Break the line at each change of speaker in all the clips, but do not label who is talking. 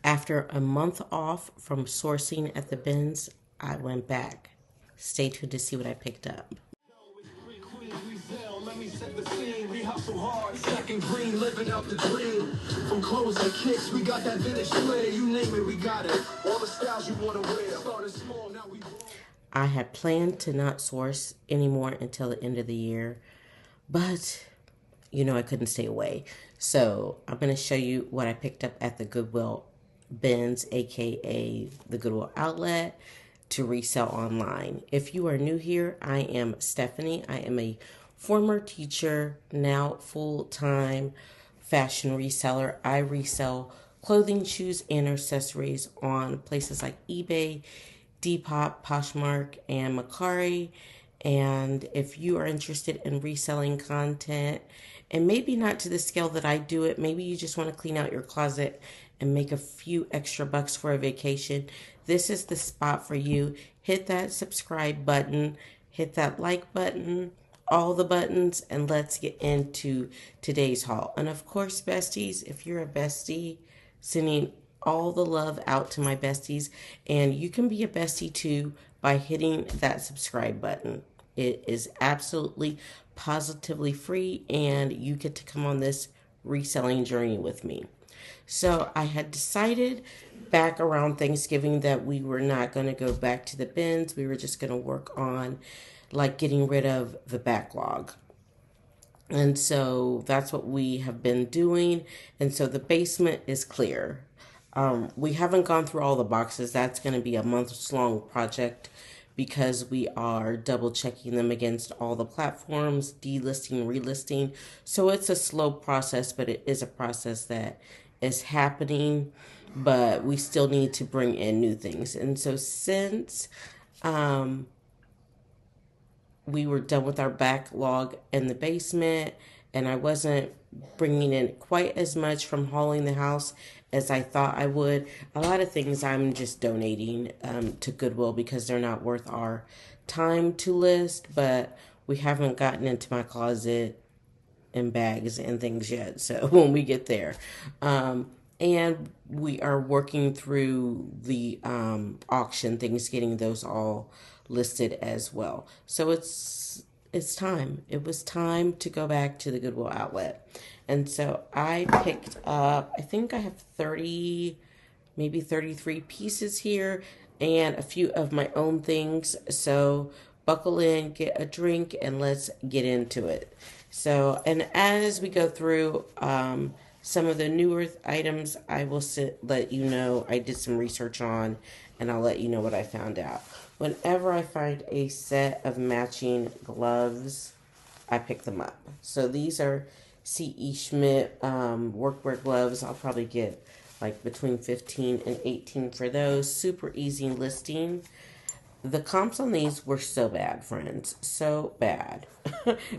After a month off from sourcing at the bins, I went back. Stay tuned to see what I picked up.
Let me set the scene. We hustle hard, stacking green, living out the dream. From clothes and kicks, we got that vintage flair. You name it, we got it. All the styles you want to wear. Started small, now we grow.
I had planned to not source anymore until the end of the year, but you know I couldn't stay away. So I'm going to show you what I picked up at the Goodwill bins, aka the Goodwill outlet, to resell online. If you are new here, I am Stephanie. I am a former teacher, now full-time fashion reseller. I resell clothing, shoes, and accessories on places like eBay, Depop, Poshmark, and Mercari. And if you are interested in reselling content, and maybe not to the scale that I do it, maybe you just want to clean out your closet and make a few extra bucks for a vacation, this is the spot for you. Hit that subscribe button, hit that like button, all the buttons, and let's get into today's haul. And of course, besties, if you're a bestie, sending all the love out to my besties, and you can be a bestie too by hitting that subscribe button. It is absolutely positively free, and you get to come on this reselling journey with me. So I had decided back around Thanksgiving that we were not going to go back to the bins. We were just going to work on like getting rid of the backlog. And so that's what we have been doing. And so the basement is clear. We haven't gone through all the boxes. That's going to be a months-long project because we are double checking them against all the platforms, delisting, relisting. So it's a slow process, but it is a process that is happening, but we still need to bring in new things. And so since we were done with our backlog in the basement, and I wasn't bringing in quite as much from hauling the house as I thought I would. A lot of things I'm just donating to Goodwill because they're not worth our time to list, but we haven't gotten into my closet and bags and things yet. So when we get there, and we are working through the auction things, getting those all listed as well. So it's time. It was time to go back to the Goodwill outlet. And so I picked up, I think I have 30, maybe 33 pieces here and a few of my own things. So buckle in, get a drink, and let's get into it. So, and as we go through some of the newer items, I will let you know I did some research on, and I'll let you know what I found out. Whenever I find a set of matching gloves, I pick them up. So these are C.E. Schmidt workwear gloves. I'll probably get like between 15 and 18 for those. Super easy listing. The comps on these were so bad, friends. So bad.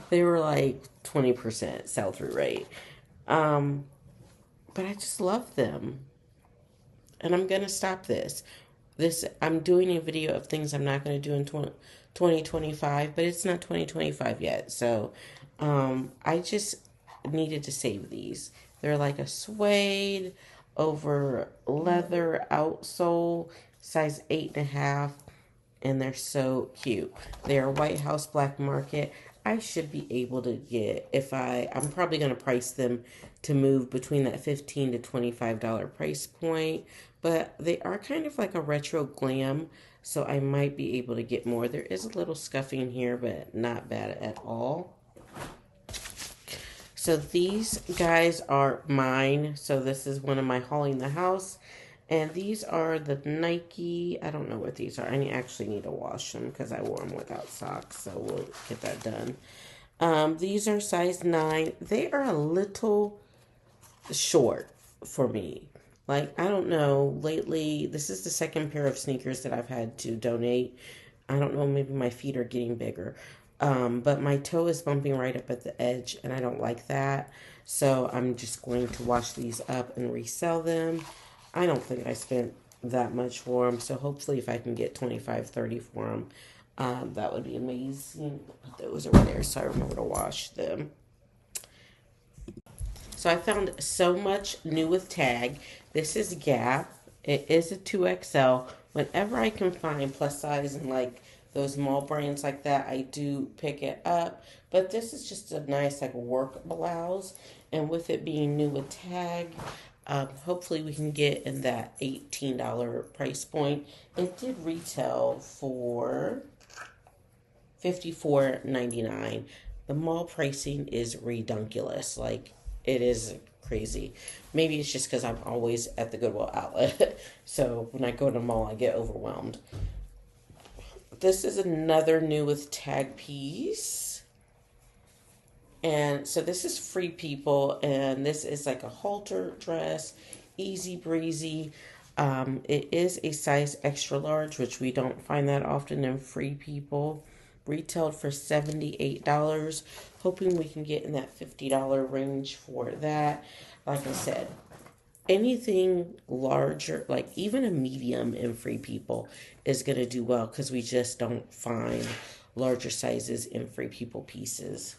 They were like 20% sell-through rate. But I just love them. And I'm going to stop this. I'm doing a video of things I'm not going to do in 2025, but it's not 2025 yet. So I just needed to save these. They're like a suede over leather outsole, size 8.5, and they're so cute. They are White House Black Market. I should be able to get, I'm probably going to price them to move between that $15 to $25 price point, but they are kind of like a retro glam, so I might be able to get more. There is a little scuffing here, but not bad at all. So these guys are mine. So this is one of my hauling the house. And these are the Nike, I don't know what these are. I actually need to wash them because I wore them without socks. So we'll get that done. These are size 9. They are a little short for me. Like, I don't know. Lately, this is the second pair of sneakers that I've had to donate. I don't know, maybe my feet are getting bigger. But my toe is bumping right up at the edge, and I don't like that. So I'm just going to wash these up and resell them. I don't think I spent that much for them, so hopefully if I can get $25, $30 for them, that would be amazing. Put those over there so I remember to wash them. So I found so much new with tag. This is Gap. It is a 2XL. Whenever I can find plus size and like those mall brands like that, I do pick it up. But this is just a nice like work blouse. And with it being new with tag, hopefully we can get in that $18 price point. It did retail for $54.99. The mall pricing is redunculous. Like, it is crazy. Maybe it's just because I'm always at the Goodwill outlet. So when I go to the mall, I get overwhelmed. This is another new with tag piece. And so this is Free People. And this is like a halter dress. Easy breezy. It is a size extra large, which we don't find that often in Free People. Retailed for $78. Hoping we can get in that $50 range for that. Like I said, anything larger, like even a medium in Free People, is going to do well because we just don't find larger sizes in Free People pieces.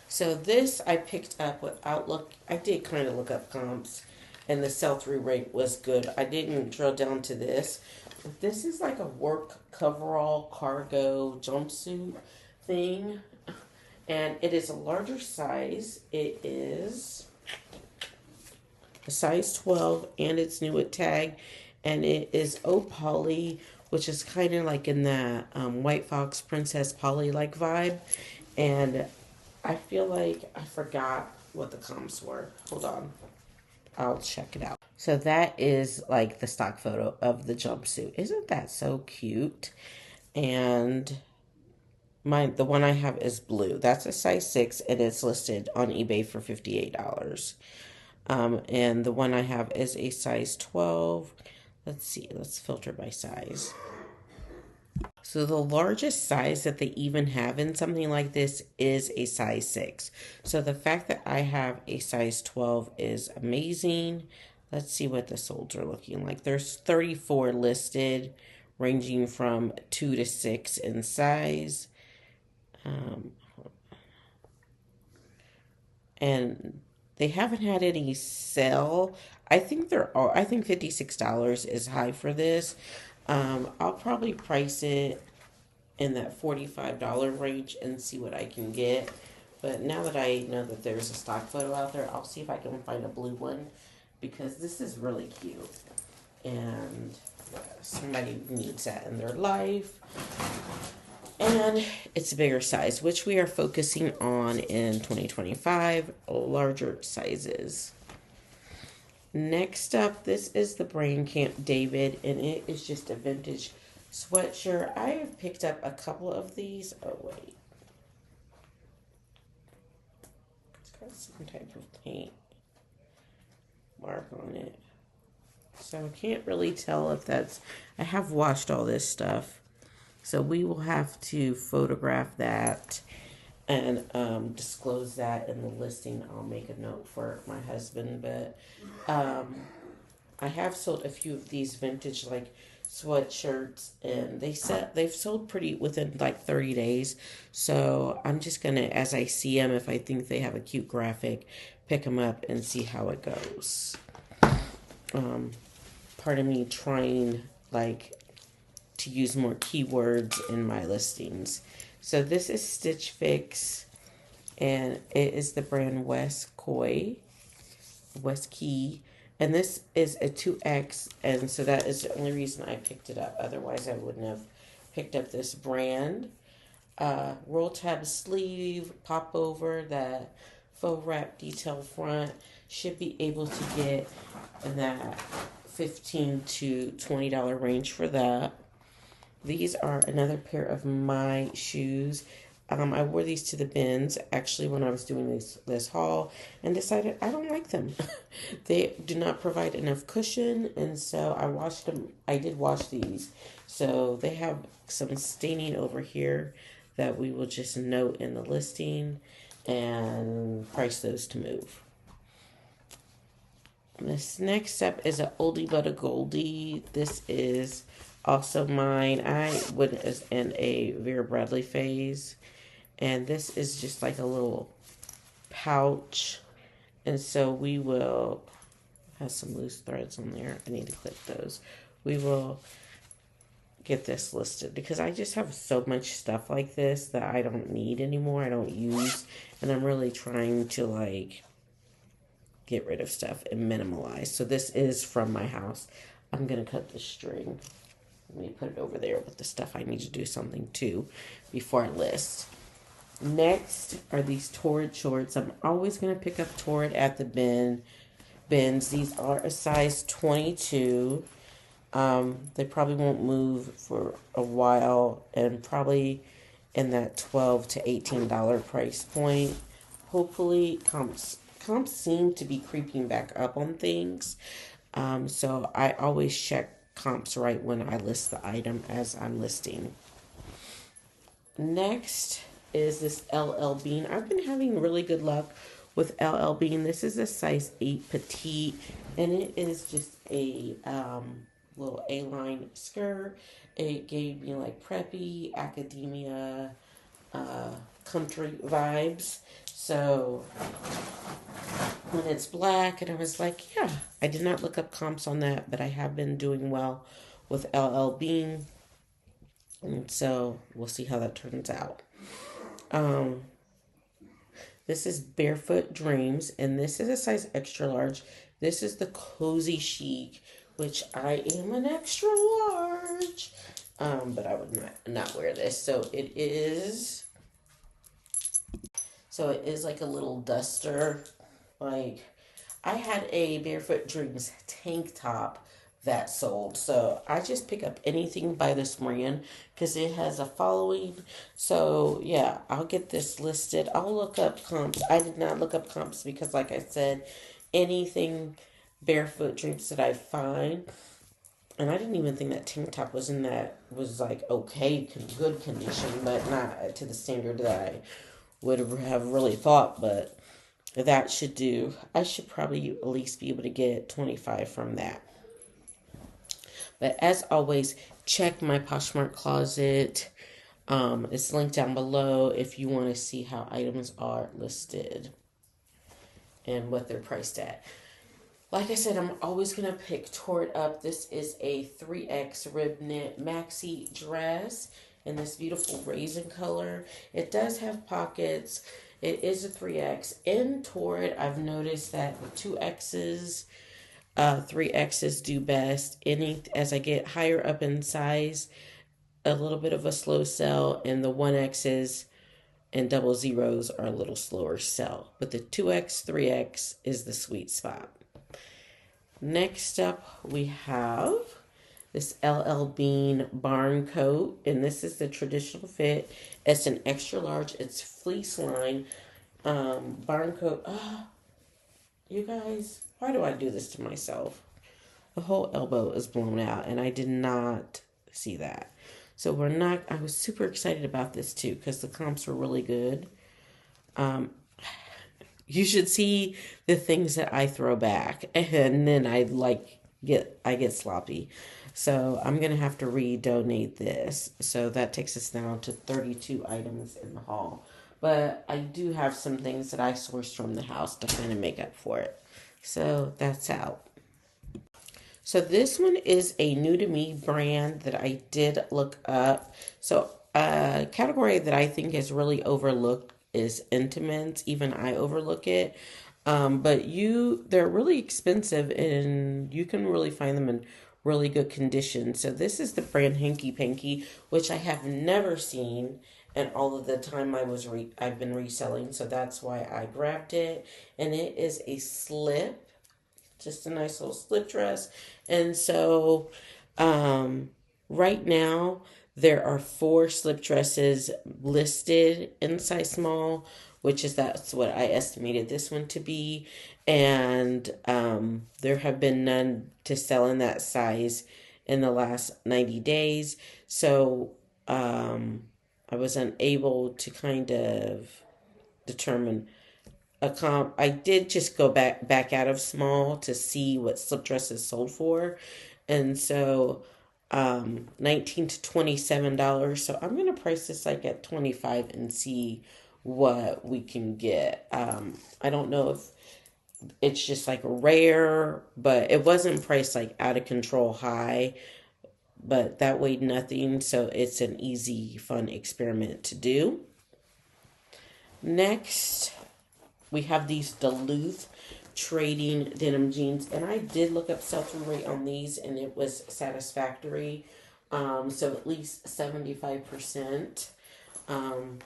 So this I picked up without look. I did kind of look up comps, and the sell-through rate was good. I didn't drill down to this. This is like a work coverall cargo jumpsuit thing. And it is a larger size. It is a size 12 and it's new with tag. And it is poly, which is kind of like in that White Fox Princess Polly like vibe. And I feel like I forgot what the comps were. Hold on. I'll check it out. So that is like the stock photo of the jumpsuit. Isn't that so cute? And the one I have is blue. That's a size 6 and it's listed on eBay for $58. And the one I have is a size 12. Let's see. Let's filter by size. So the largest size that they even have in something like this is a size 6. So the fact that I have a size 12 is amazing. Let's see what the solds are looking like. There's 34 listed, ranging from 2 to 6 in size. And they haven't had any sale. I think I think $56 is high for this. I'll probably price it in that $45 range and see what I can get. But now that I know that there's a stock photo out there, I'll see if I can find a blue one because this is really cute. And somebody needs that in their life. And it's a bigger size, which we are focusing on in 2025, larger sizes. Next up, this is the Brain Camp David, and it is just a vintage sweatshirt. I have picked up a couple of these. Oh, wait. It's got some type of paint mark on it. So I can't really tell if that's... I have washed all this stuff. So we will have to photograph that and disclose that in the listing. I'll make a note for my husband. But I have sold a few of these vintage like sweatshirts, and they've sold pretty within like 30 days. So I'm just gonna, as I see them, if I think they have a cute graphic, pick them up and see how it goes. Part of me trying like to use more keywords in my listings. So this is Stitch Fix, and it is the brand West Key, and this is a 2X, and so that is the only reason I picked it up. Otherwise, I wouldn't have picked up this brand. Roll tab sleeve, pop over, that faux wrap detail front. Should be able to get in that $15 to $20 range for that. These are another pair of my shoes. I wore these to the bins actually when I was doing this haul and decided I don't like them. They do not provide enough cushion, and so I washed them. I did wash these. So they have some staining over here that we will just note in the listing and price those to move. This next step is an oldie but a goldie. This is also mine. I was in a Vera Bradley phase. And this is just like a little pouch. And so we will have some loose threads on there. I need to clip those. We will get this listed because I just have so much stuff like this that I don't need anymore. I don't use, and I'm really trying to like get rid of stuff and minimalize. So this is from my house. I'm gonna cut the string. Let me put it over there with the stuff I need to do something to before I list. Next are these Torrid shorts. I'm always gonna pick up Torrid at the bins. These are a size 22. They probably won't move for a while and probably in that $12 to $18 price point. Hopefully, comps seem to be creeping back up on things. So I always check comps right when I list the item as I'm listing. Next is this LL Bean. I've been having really good luck with LL Bean. This is a size 8 petite, and it is just a little A-line skirt. It gave me like preppy, academia, country vibes. So when it's black, and I was like, yeah, I did not look up comps on that, but I have been doing well with LL Bean. And so we'll see how that turns out. This is Barefoot Dreams, and this is a size extra large. This is the cozy chic, which I am an extra large. But I would not wear this. So it is like a little duster. Like, I had a Barefoot Dreams tank top that sold. So I just pick up anything by this brand because it has a following. So yeah, I'll get this listed. I'll look up comps. I did not look up comps because, like I said, anything Barefoot Dreams that I find, and I didn't even think that tank top was like okay, good condition, but not to the standard that I would have really thought. But that should do. I should probably at least be able to get 25 from that. But as always, check my Poshmark closet. It's linked down below if you want to see how items are listed and what they're priced at. Like I said, I'm always going to pick Torrid up. This is a 3X rib knit maxi dress in this beautiful raisin color. It does have pockets. It is a 3X. In Torrid, I've noticed that the 2Xs, 3Xs do best. As I get higher up in size, a little bit of a slow sell, and the 1Xs and 00s are a little slower sell. But the 2X, 3X is the sweet spot. Next up, we have this LL Bean barn coat, and this is the traditional fit. It's an extra large. It's fleece line barn coat. You guys, why do I do this to myself? The whole elbow is blown out, and I did not see that. So I was super excited about this too because the comps were really good. You should see the things that I throw back, and then I get sloppy. So I'm gonna have to redonate this. So that takes us down to 32 items in the haul. But I do have some things that I sourced from the house to kind of make up for it. So that's out. So this one is a new to me brand that I did look up. So a category that I think is really overlooked is intimates. Even I overlook it. But they're really expensive and you can really find them in really good condition. So this is the brand Hanky Panky, which I have never seen in all of the time I've been reselling. So that's why I grabbed it. And it is a slip, just a nice little slip dress. And so right now there are 4 slip dresses listed in size small, that's what I estimated this one to be. And there have been none to sell in that size in the last 90 days. So I was unable to kind of determine a comp. I did just go back out of small to see what slip dresses sold for, and so $19 to $27. So I'm gonna price this like at 25 and see what we can get. I don't know if It's just like rare, but it wasn't priced like out of control high, but that weighed nothing. So it's an easy, fun experiment to do. Next, we have these Duluth trading denim jeans, and I did look up sell-through rate on these, and it was satisfactory. So at least 75%. Um,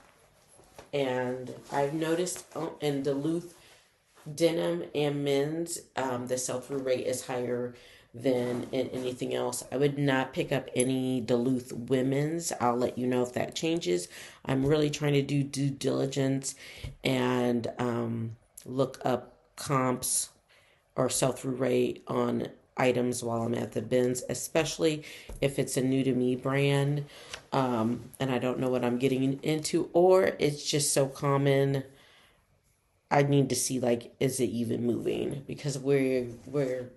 and I've noticed in Duluth denim and men's, the sell-through rate is higher than in anything else. I would not pick up any Duluth women's. I'll let you know if that changes. I'm really trying to do due diligence and look up comps or sell-through rate on items while I'm at the bins, especially if it's a new to me brand, and I don't know what I'm getting into, or it's just so common. I need to see, like, is it even moving, because we're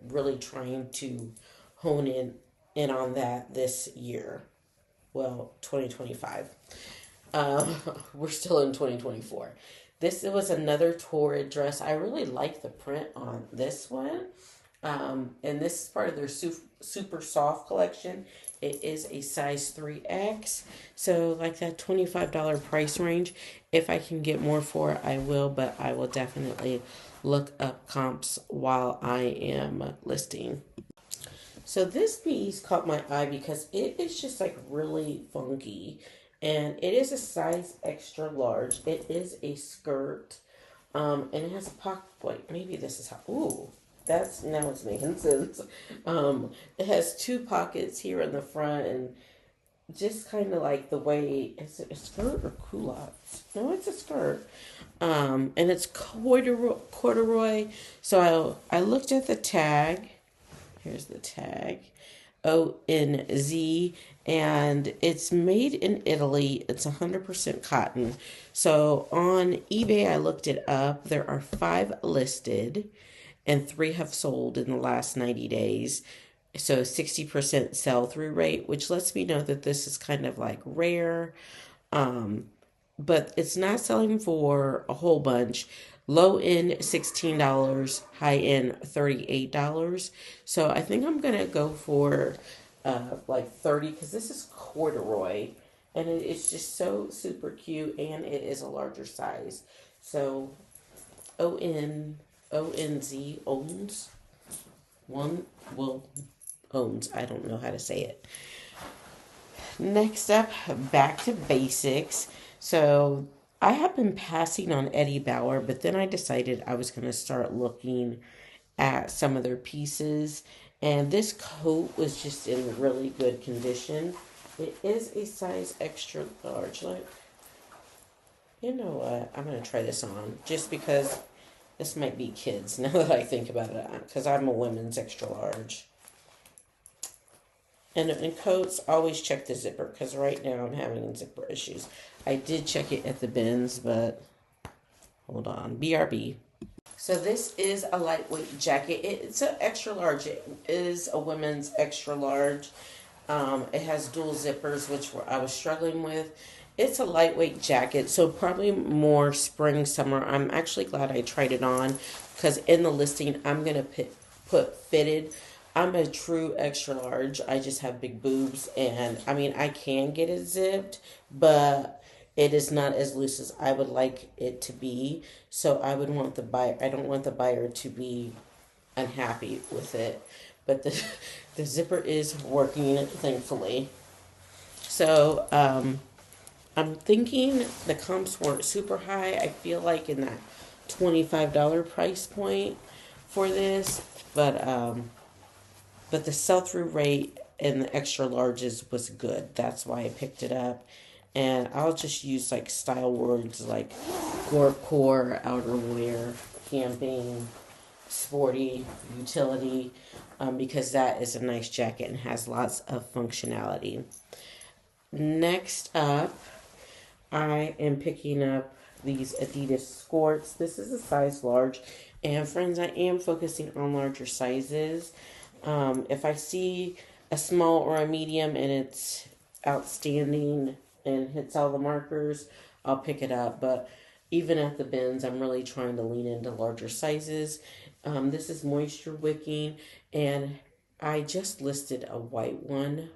really trying to hone in on that this year. Well, 2025. Uh, we're still in 2024. This was another torrid dress. I really like the print on this one. And this is part of their super soft collection. It is a size 3X. So, like that $25 price range. If I can get more for it, I will. But I will definitely look up comps while I am listing. So this piece caught my eye because it is just like really funky. And it is a size extra large. It is a skirt. And it has a pocket. Wait, maybe this is how. Ooh, that's now it's making sense. It has two pockets here in the front, and just kind of like the way, is it a skirt or culottes? No, it's a skirt. And it's corduroy. So I looked at the tag. Here's the tag. ONZ, and it's made in Italy. It's 100% cotton. So on eBay, I looked it up. There are 5 listed, and 3 have sold in the last 90 days. So 60% sell through rate, which lets me know that this is kind of like rare. Um, but it's not selling for a whole bunch. Low end $16, high end $38. So I think I'm gonna go for like 30, because this is corduroy, and it's just so super cute, and it is a larger size. So ONZ owns one, well, owns, I don't know how to say it. Next up, back to basics. So I have been passing on Eddie Bauer, but then I decided I was going to start looking at some of their pieces. And this coat was just in really good condition. It is a size extra large. Like, you know what? I'm going to try this on just because this might be kids now that I think about it, because I'm a women's extra large. And in coats, always check the zipper, because right now I'm having zipper issues. I did check it at the bins, but hold on. BRB. So this is a lightweight jacket. It's an extra large. It is a women's extra large. It has dual zippers, which I was struggling with. It's a lightweight jacket, so probably more spring, summer. I'm actually glad I tried it on, because in the listing, I'm going to put fitted. I'm a true extra large. I just have big boobs, and I mean, I can get it zipped, but it is not as loose as I would like it to be. So I would want the buyer, I don't want the buyer to be unhappy with it. But the zipper is working, thankfully. So I'm thinking the comps weren't super high. I feel like in that $25 price point for this, but the sell through rate and the extra larges was good. That's why I picked it up. And I'll just use like style words like core, outerwear, camping, sporty, utility, because that is a nice jacket and has lots of functionality. Next up, I am picking up these Adidas skirts. This is a size large. And friends, I am focusing on larger sizes. If I see a small or a medium and it's outstanding and hits all the markers, I'll pick it up. But even at the bins, I'm really trying to lean into larger sizes. This is moisture wicking, and I just listed a white one,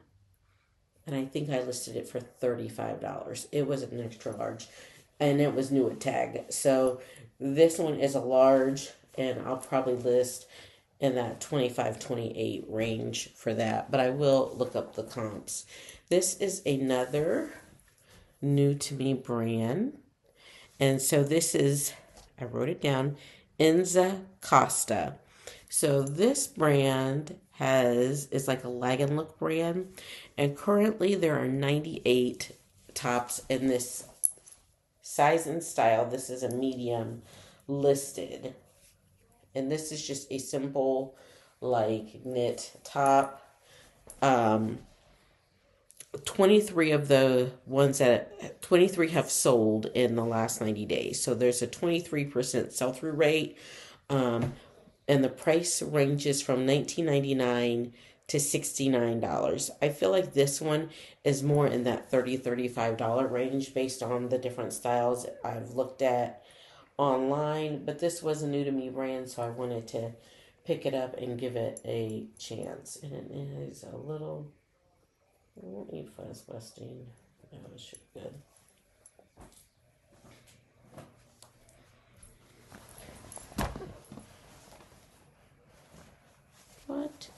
and I think I listed it for $35. It was an extra large, and it was new at tag. So this one is a large, and I'll probably list in that 25-28 range for that, but I will look up the comps. This is another new to me brand, and so this is, I wrote it down, Enza Costa. So this brand is like a lag and look brand, and currently there are 98 tops in this size and style. This is a medium listed, and this is just a simple like knit top. 23 of the ones that 23 have sold in the last 90 days. So there's a 23% sell through rate. And the price ranges from $19.99 to $69. I feel like this one is more in that $35 range based on the different styles I've looked at online. But this was a new to me brand, so I wanted to pick it up and give it a chance. And it is a little, I won't need fuzz busting. That was good. What?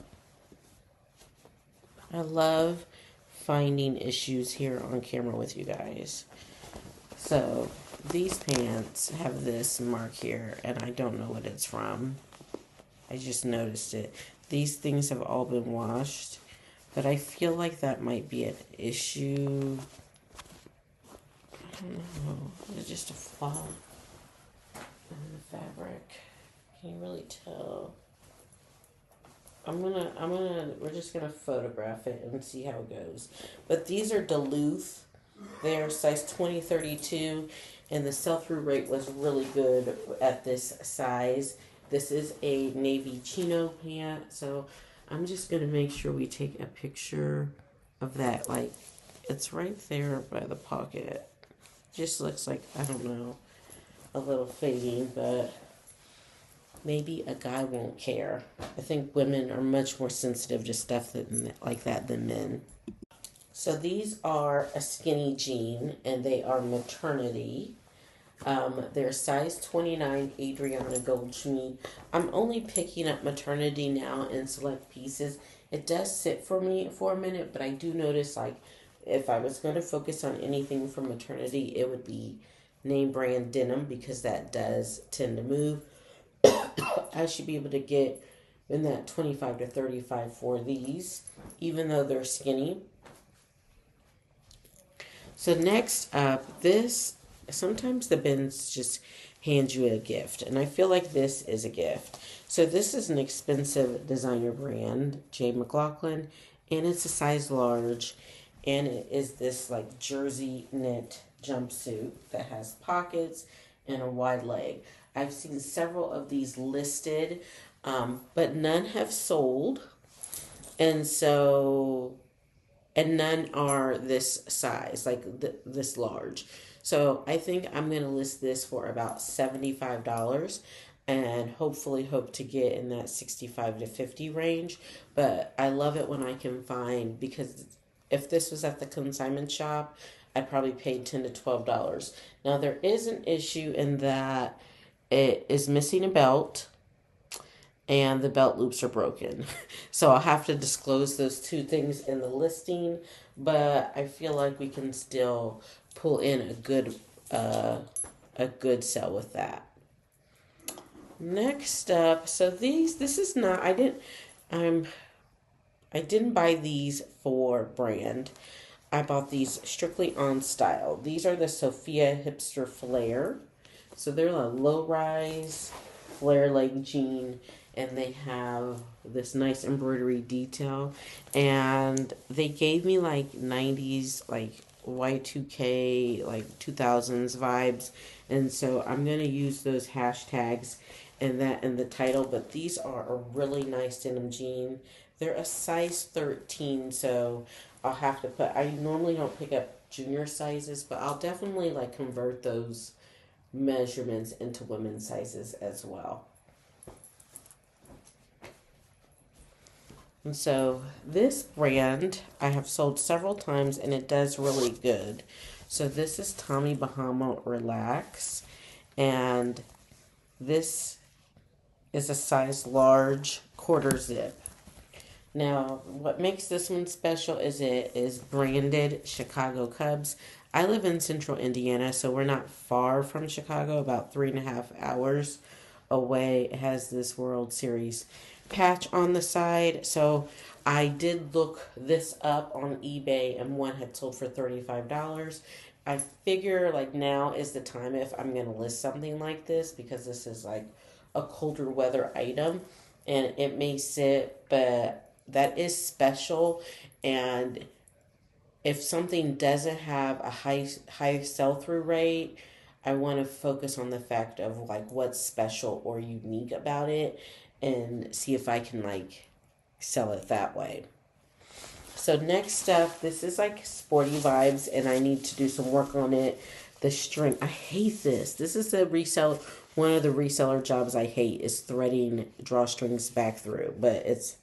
I love finding issues here on camera with you guys. So these pants have this mark here, and I don't know what it's from. I just noticed it. These things have all been washed, but I feel like that might be an issue. I don't know. It's just a flaw in the fabric. Can you really tell? We're just gonna photograph it and see how it goes. But these are Duluth. They're size 20-32, and the sell-through rate was really good at this size. This is a navy chino pant, so I'm just gonna make sure we take a picture of that. Like, it's right there by the pocket. Just looks like, I don't know, a little fading, but maybe a guy won't care. I think women are much more sensitive to stuff like that than men. So these are a skinny jean, and they are maternity. They're size 29 Adriana Goldschmied. I'm only picking up maternity now in select pieces. It does sit for me for a minute, but I do notice, like, if I was going to focus on anything for maternity, it would be name brand denim, because that does tend to move. I should be able to get in that 25 to 35 for these, even though they're skinny. So next up, this, sometimes the bins just hand you a gift, and I feel like this is a gift. So this is an expensive designer brand, J. McLaughlin, and it's a size large, and it is this like jersey knit jumpsuit that has pockets and a wide leg. I've seen several of these listed, but none have sold, and so, and none are this size, like this large. So I think I'm going to list this for about $75, and hopefully hope to get in that 65 to 50 range. But I love it when I can find, because if this was at the consignment shop, I probably paid $10 to $12. Now there is an issue in that it is missing a belt, and the belt loops are broken. So I'll have to disclose those two things in the listing, but I feel like we can still pull in a good sell with that. Next up, so this is not, I didn't buy these for brand. I bought these strictly on style. These are the Sophia Hipster Flare. So they're a low rise flare leg jean, and they have this nice embroidery detail. And they gave me like 90s, like Y2K, like 2000s vibes. And so I'm going to use those hashtags and that in the title. But these are a really nice denim jean. They're a size 13, so I'll have to put, I normally don't pick up junior sizes, but I'll definitely like convert those measurements into women's sizes as well. And so this brand I have sold several times and it does really good. So this is Tommy Bahama Relax, and this is a size large quarter zip. Now, what makes this one special is it is branded Chicago Cubs. I live in central Indiana, so we're not far from Chicago, about 3.5 hours away. It has this World Series patch on the side. So I did look this up on eBay, and one had sold for $35. I figure like now is the time if I'm going to list something like this, because this is like a colder weather item and it may sit, but that is special. And if something doesn't have a high sell-through rate, I want to focus on the fact of like what's special or unique about it and see if I can like sell it that way. So next up, this is like sporty vibes and I need to do some work on it. The string, I hate this. This is one of the reseller jobs I hate is threading drawstrings back through, but it's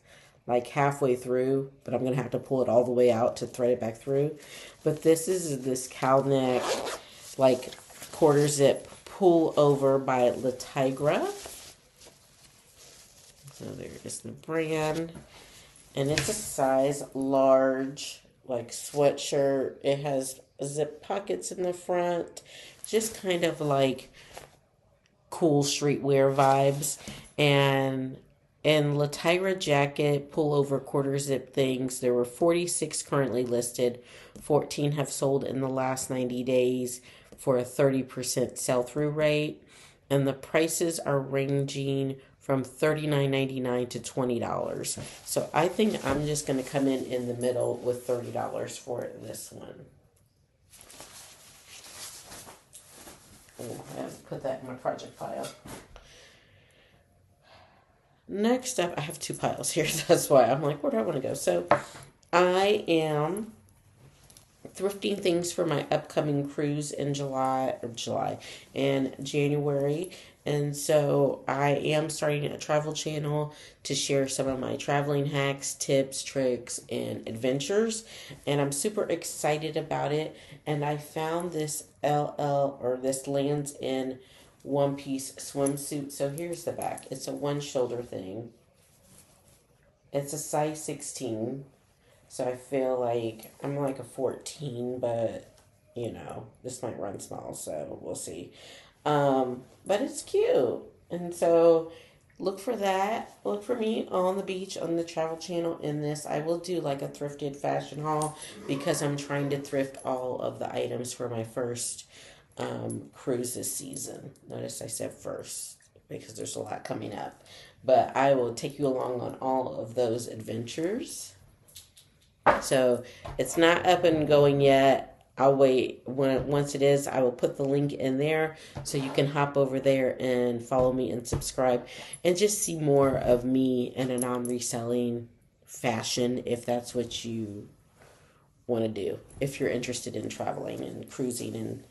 like halfway through, but I'm going to have to pull it all the way out to thread it back through. But this cow neck, like quarter zip pull over by La Tigra. So there is the brand. And it's a size large, like sweatshirt. It has zip pockets in the front. Just kind of like cool streetwear vibes. And Latira jacket, pullover quarter zip things. There were 46 currently listed. 14 have sold in the last 90 days for a 30% sell-through rate. And the prices are ranging from $39.99 to $20. So I think I'm just going to come in the middle with $30 for this one. I have to put that in my project pile. Next up, I have two piles here. That's why I'm like, where do I want to go? So I am thrifting things for my upcoming cruise in January. And so I am starting a travel channel to share some of my traveling hacks, tips, tricks, and adventures. And I'm super excited about it. And I found this this Lands' End one-piece swimsuit. So here's the back. It's a one-shoulder thing. It's a size 16. So I feel like I'm like a 14, but this might run small, so we'll see. But it's cute. And so look for that. Look for me on the beach on the travel channel in this. I will do like a thrifted fashion haul because I'm trying to thrift all of the items for my first cruise this season. Notice I said first because there's a lot coming up. But I will take you along on all of those adventures. So it's not up and going yet. I'll wait. Once it is, I will put the link in there so you can hop over there and follow me and subscribe and just see more of me in a non-reselling fashion if that's what you want to do. If you're interested in traveling and cruising and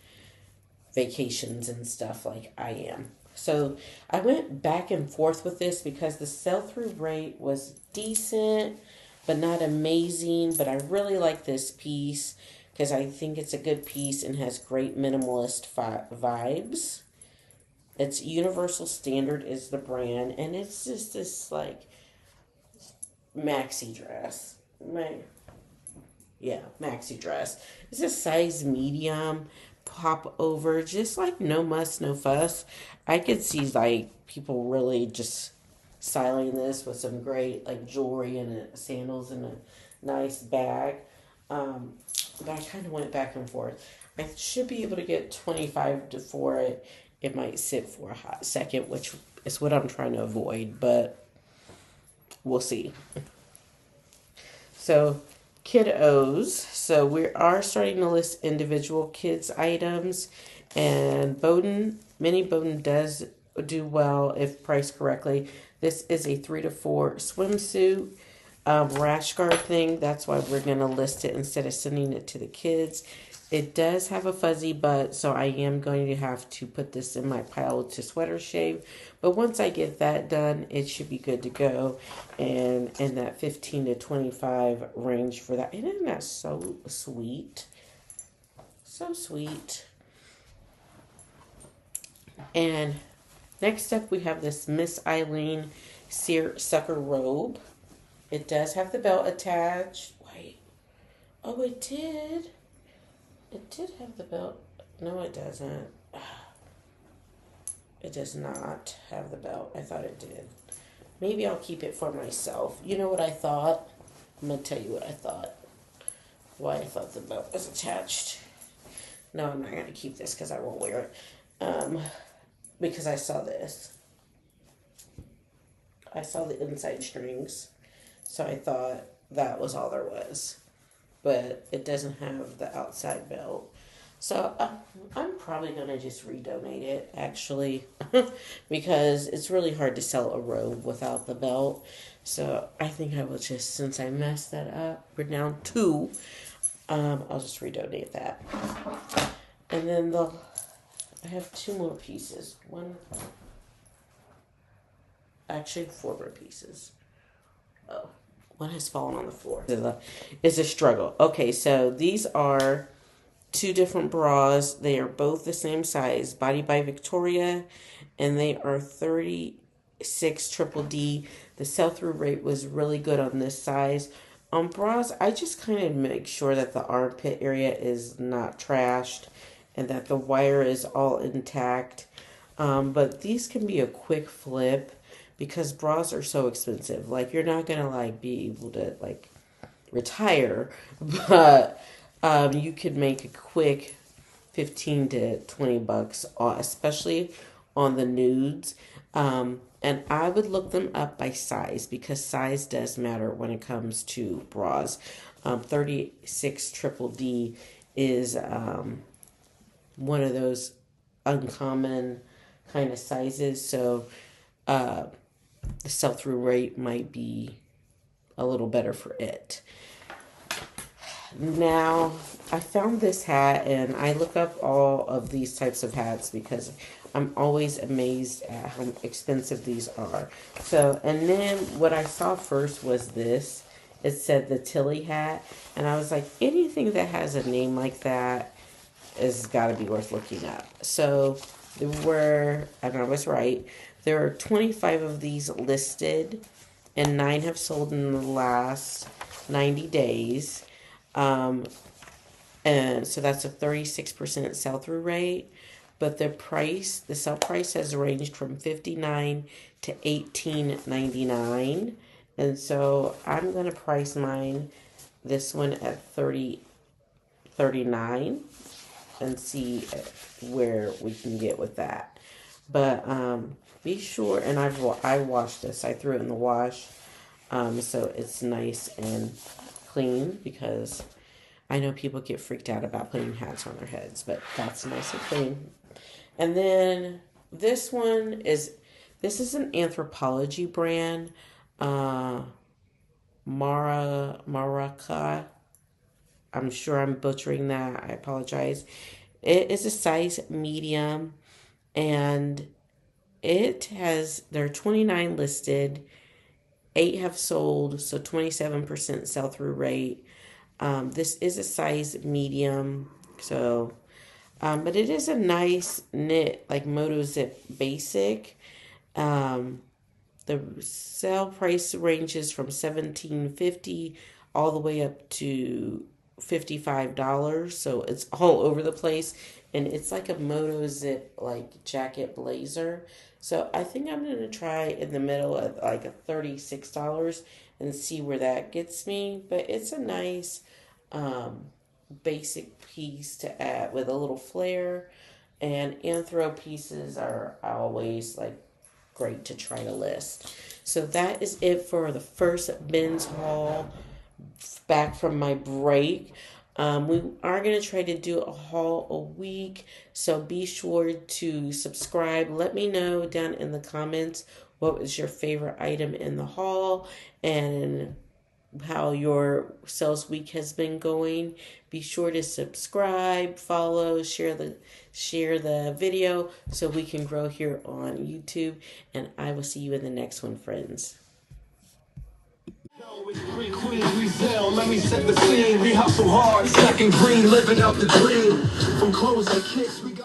vacations and stuff like I am. So I went back and forth with this because the sell-through rate was decent but not amazing. But I really like this piece because I think it's a good piece and has great minimalist vibes. It's Universal Standard is the brand, and it's just this like maxi dress. Maxi dress. It's a size medium, pop over, just like no muss, no fuss. I could see like people really just styling this with some great like jewelry and sandals and a nice bag. But I kind of went back and forth. I should be able to get 25 for it. It might sit for a hot second, which is what I'm trying to avoid, but we'll see. So kiddos. So we are starting to list individual kids items, and Mini Bowden does do well if priced correctly. This is a 3 to 4 swimsuit rash guard thing. That's why we're going to list it instead of sending it to the kids. It does have a fuzzy butt, so I am going to have to put this in my pile to sweater shave. But once I get that done, it should be good to go. And in that 15 to 25 range for that. And isn't that so sweet? So sweet. And next up, we have this Miss Eileen Seersucker robe. It does have the belt attached. Wait. Oh, it did. It did have the belt. No, it doesn't. It does not have the belt. I thought it did. Maybe I'll keep it for myself. You know what I thought? I'm going to tell you what I thought. Why I thought the belt was attached. No, I'm not going to keep this because I won't wear it. Because I saw this. I saw the inside strings. So I thought that was all there was. But it doesn't have the outside belt. So I'm probably going to just redonate it, actually, because it's really hard to sell a robe without the belt. So I think I will just, since I messed that up, we're down 2, I'll just redonate that. And then I have 2 more pieces. Actually 4 more pieces. Oh. One has fallen on the floor. It's a struggle. Okay, so these are 2 different bras. They are both the same size. Body by Victoria. And they are 36 triple D. The sell-through rate was really good on this size. On bras, I just kind of make sure that the armpit area is not trashed. And that the wire is all intact. But these can be a quick flip. Because bras are so expensive. Like, you're not going to, be able to, retire. But you could make a quick 15 to 20 bucks, especially on the nudes. And I would look them up by size. Because size does matter when it comes to bras. 36 triple D is one of those uncommon kind of sizes. So the sell-through rate might be a little better for it. Now, I found this hat, and I look up all of these types of hats because I'm always amazed at how expensive these are. So, and then what I saw first was this. It said the Tilly hat, and I was like, anything that has a name like that has got to be worth looking up. So, and I was right, there are 25 of these listed, and 9 have sold in the last 90 days. And so that's a 36% sell-through rate. But the sell price has ranged from $59 to $18.99. And so I'm going to price this one at $39 and see where we can get with that. But be sure, and I washed this. I threw it in the wash, so it's nice and clean, because I know people get freaked out about putting hats on their heads, but that's nice and clean. And then this is an Anthropology brand, Maraca. I'm sure I'm butchering that. I apologize. It is a size medium, and there are 29 listed, 8 have sold, so 27% sell-through rate. This is a size medium, so, but it is a nice knit, like Moto Zip basic. The sale price ranges from $17.50 all the way up to $55, so it's all over the place, and it's like a Moto Zip jacket blazer. So I think I'm gonna try in the middle at a $36 and see where that gets me. But it's a nice basic piece to add with a little flair, and anthro pieces are always great to try to list. So that is it for the first men's haul back from my break. We are going to try to do a haul a week, so be sure to subscribe. Let me know down in the comments what was your favorite item in the haul, and how your sales week has been going. Be sure to subscribe, follow, share the video so we can grow here on YouTube. And I will see you in the next one, friends.
Three queens, Resell, let me set the scene. We hustle hard, stacking green, living out the dream. From clothes and kicks, we got